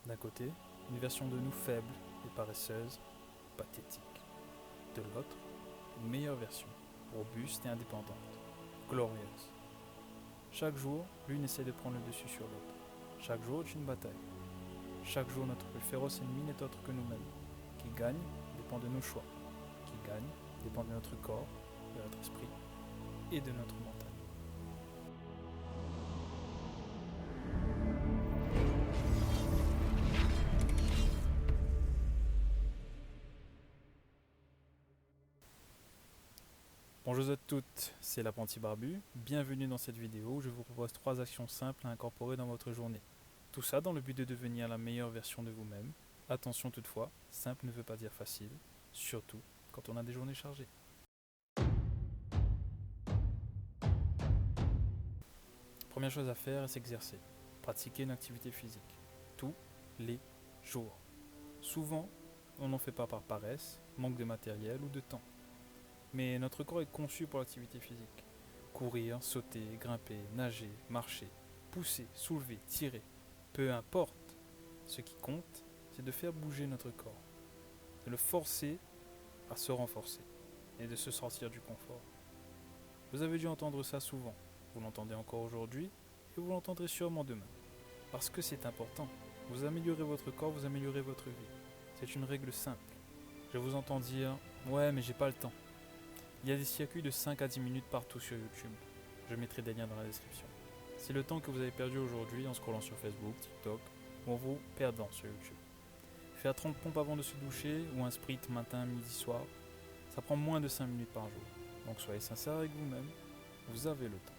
D'un côté, une version de nous faible et paresseuse, pathétique. De l'autre, une meilleure version, robuste et indépendante, glorieuse. Chaque jour, l'une essaie de prendre le dessus sur l'autre. Chaque jour est une bataille. Chaque jour, notre plus féroce ennemi n'est autre que nous-mêmes. Qui gagne dépend de nos choix. Qui gagne dépend de notre corps, de notre esprit et de notre mental. Bonjour à toutes, c'est l'apprenti barbu. Bienvenue dans cette vidéo où je vous propose 3 actions simples à incorporer dans votre journée. Tout ça dans le but de devenir la meilleure version de vous-même. Attention toutefois, simple ne veut pas dire facile, surtout quand on a des journées chargées. Première chose à faire est s'exercer, pratiquer une activité physique, tous les jours. Souvent, on n'en fait pas par paresse, manque de matériel ou de temps. Mais notre corps est conçu pour l'activité physique. Courir, sauter, grimper, nager, marcher, pousser, soulever, tirer, peu importe. Ce qui compte, c'est de faire bouger notre corps, de le forcer à se renforcer et de se sortir du confort. Vous avez dû entendre ça souvent, vous l'entendez encore aujourd'hui et vous l'entendrez sûrement demain. Parce que c'est important. Vous améliorez votre corps, vous améliorez votre vie. C'est une règle simple. Je vous entends dire « Ouais, mais j'ai pas le temps ». Il y a des circuits de 5 à 10 minutes partout sur YouTube. Je mettrai des liens dans la description. C'est le temps que vous avez perdu aujourd'hui en scrollant sur Facebook, TikTok ou en vous perdant sur YouTube. Faire 30 pompes avant de se doucher ou un sprint matin, midi, soir, ça prend moins de 5 minutes par jour. Donc soyez sincère avec vous-même, vous avez le temps.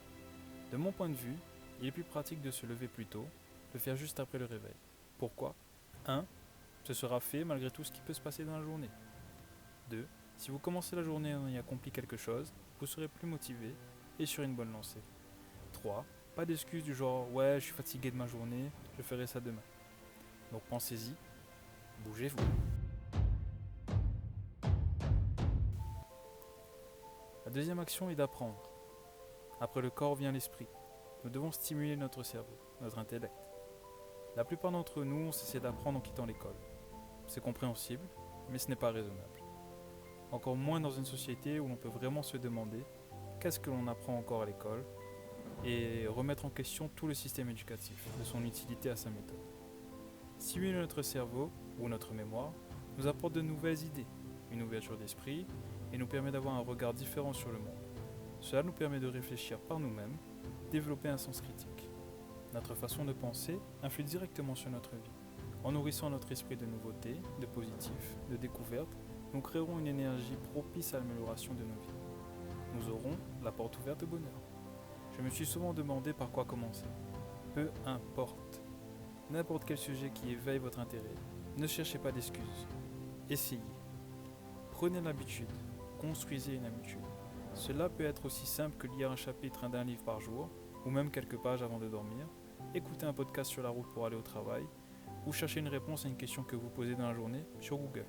De mon point de vue, il est plus pratique de se lever plus tôt, de le faire juste après le réveil. Pourquoi ? 1. Ce sera fait malgré tout ce qui peut se passer dans la journée. 2. Si vous commencez la journée en ayant accompli quelque chose, vous serez plus motivé et sur une bonne lancée. 3. Pas d'excuses du genre « ouais, je suis fatigué de ma journée, je ferai ça demain ». Donc pensez-y, bougez-vous. La deuxième action est d'apprendre. Après le corps vient l'esprit. Nous devons stimuler notre cerveau, notre intellect. La plupart d'entre nous ont cessé d'apprendre en quittant l'école. C'est compréhensible, mais ce n'est pas raisonnable. Encore moins dans une société où l'on peut vraiment se demander qu'est-ce que l'on apprend encore à l'école et remettre en question tout le système éducatif, de son utilité à sa méthode. Stimuler notre cerveau ou notre mémoire nous apporte de nouvelles idées, une ouverture d'esprit et nous permet d'avoir un regard différent sur le monde. Cela nous permet de réfléchir par nous-mêmes, développer un sens critique. Notre façon de penser influe directement sur notre vie. En nourrissant notre esprit de nouveauté, de positif, de découverte, nous créerons une énergie propice à l'amélioration de nos vies. Nous aurons la porte ouverte au bonheur. Je me suis souvent demandé par quoi commencer. Peu importe. N'importe quel sujet qui éveille votre intérêt. Ne cherchez pas d'excuses. Essayez. Prenez l'habitude. Construisez une habitude. Cela peut être aussi simple que lire un chapitre d'un livre par jour, ou même quelques pages avant de dormir, écouter un podcast sur la route pour aller au travail, ou chercher une réponse à une question que vous posez dans la journée sur Google.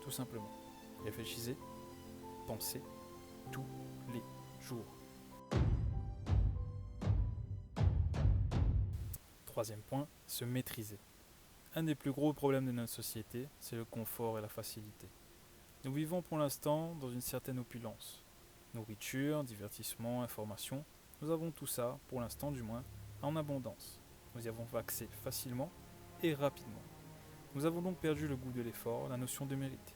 Tout simplement. Réfléchissez, pensez, tous les jours. Troisième point, se maîtriser. Un des plus gros problèmes de notre société, c'est le confort et la facilité. Nous vivons pour l'instant dans une certaine opulence. Nourriture, divertissement, information, nous avons tout ça, pour l'instant du moins, en abondance. Nous y avons accès facilement et rapidement. Nous avons donc perdu le goût de l'effort, la notion de mérite.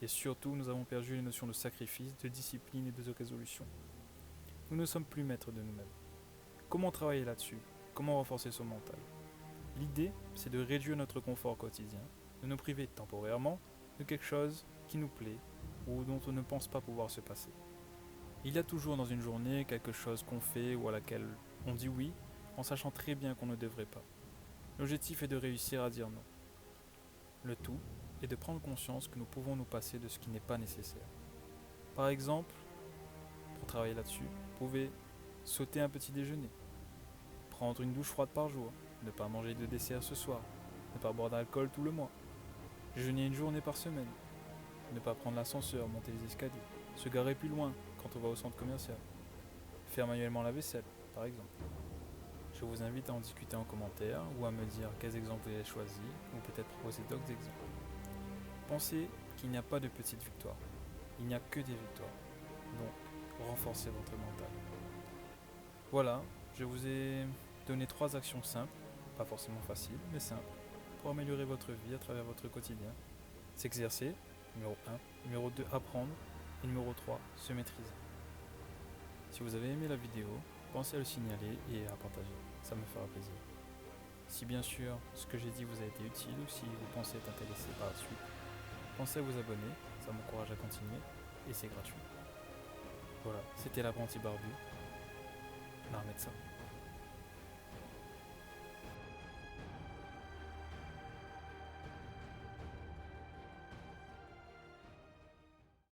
Et surtout, nous avons perdu les notions de sacrifice, de discipline et de résolution. Nous ne sommes plus maîtres de nous-mêmes. Comment travailler là-dessus ? Comment renforcer son mental ? L'idée, c'est de réduire notre confort quotidien, de nous priver temporairement de quelque chose qui nous plaît ou dont on ne pense pas pouvoir se passer. Il y a toujours dans une journée quelque chose qu'on fait ou à laquelle on dit oui en sachant très bien qu'on ne devrait pas. L'objectif est de réussir à dire non. Le tout est de prendre conscience que nous pouvons nous passer de ce qui n'est pas nécessaire. Par exemple, pour travailler là-dessus, vous pouvez sauter un petit déjeuner, prendre une douche froide par jour, ne pas manger de dessert ce soir, ne pas boire d'alcool tout le mois, jeûner une journée par semaine, ne pas prendre l'ascenseur, monter les escaliers, se garer plus loin quand on va au centre commercial, faire manuellement la vaisselle, par exemple. Je vous invite à en discuter en commentaire ou à me dire quels exemples vous avez choisis ou peut-être proposer d'autres exemples. Pensez qu'il n'y a pas de petites victoires, il n'y a que des victoires. Donc, renforcez votre mental. Voilà, je vous ai donné 3 actions simples, pas forcément faciles, mais simples, pour améliorer votre vie à travers votre quotidien. S'exercer, numéro 1. Numéro 2, apprendre. Et numéro 3, se maîtriser. Si vous avez aimé la vidéo, pensez à le signaler et à partager, ça me fera plaisir. Si bien sûr ce que j'ai dit vous a été utile ou si vous pensez être intéressé par la suite, pensez à vous abonner, ça m'encourage à continuer et c'est gratuit. Voilà, c'était l'apprenti barbu, Narmetsa.